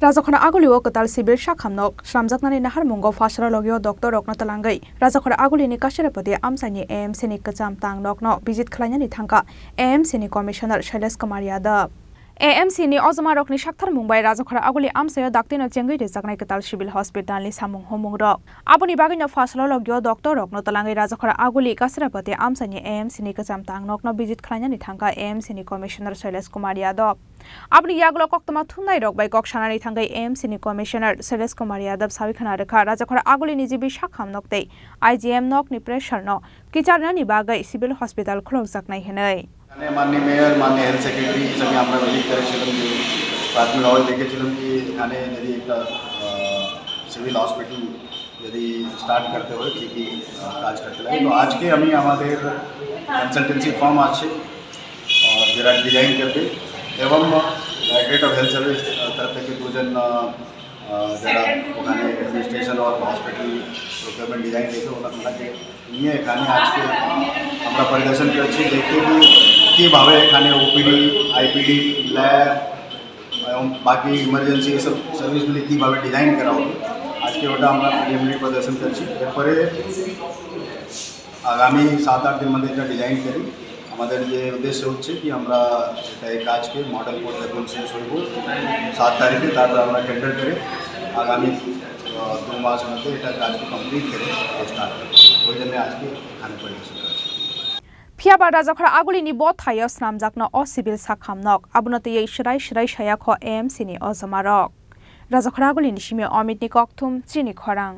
Rajakhara aguli o katal sibil shakhamnok sramjaknani nahar mungo fasara logyo doctor rokna talangai Rajakhara aguli ni kasharapati amsani AMC ni kwcham tangnok no visit khlainani thangkha AMC ni Commissioner Sallesh Kumar Yadab AMC ni ozma rokni shakthar mumbai Rajakhara aguli amsayo daktino chengai rejaknai katal sibil hospital ni samung homung rok aboni bagino fasara logyo doctor rokna talangai Rajakhara aguli kasharapati amsani AMC ni kwcham tangnok no visit khlainani thangkha AMC ni Commissioner Sallesh Kumar Yadab Abni yaglo koktama thunai rok bai koksanani thangai AMC ni Commissioner Sallesh Kumar Yadab sawikhana rekha Rajakhara aguli ni jibi shakham nokte IGM nok ni pressure no kicharnani bagai civil hospital khulokjaknai henai माननीय mayor माननीय health secretary सभी আমরা visit করেছিলাম যে প্রাথমিক ভাবে দেখেছিলাম যে এখানে যদি একটা সিভিল হসপিটাল যদি স্টার্ট করতে হয় কি কি কাজ করতে লাগে তো আজকে আমি আমাদের কনসালটেন্সি ফার্ম আছে যারা ডিজাইন করবে এবং ডাইরেক্টর অফ হেলথ সার্ভিস তরফ থেকে দুজন যারা ওখানে অ্যাডমিনিস্ট্রেশন আর হসপিটাল প্রকিউরমেন্ট ডিজাইন দেখে ওনাকে নিয়ে এখানে আজকে আমরা পরিদর্শন করেছি দেখতে কীভাবে এখানে ওপিডি আইপিডি ল্যাব এবং বাকি ইমার্জেন্সি এসব সার্ভিসগুলি কীভাবে ডিজাইন করা হবে আজকে ওটা আমরা প্রিলিমিনারি প্রদর্শন করছি এরপরে আগামী 7-8 দিন মধ্যে এটা ডিজাইন করি আমাদের যে উদ্দেশ্য হচ্ছে কি আমরা এটা এই কাজকে মডেল কোড যখন শেষ হইব 7 তারিখে তারপর আমরা টেন্ডার করে আগামী 2 মাস মধ্যে এটা কাজকে কমপ্লিট করে স্টার্ট করব ওই জন্য আজকে এখানে পরিদর্শন করছি Phiaba Rajakhara aguli ni bo thayo snamjakno o civil sakhamnok abunate yei shrai shaya kho AMC ni ozamarok Rajakhara aguli ni shime Amit ni kokthum Chini Khorang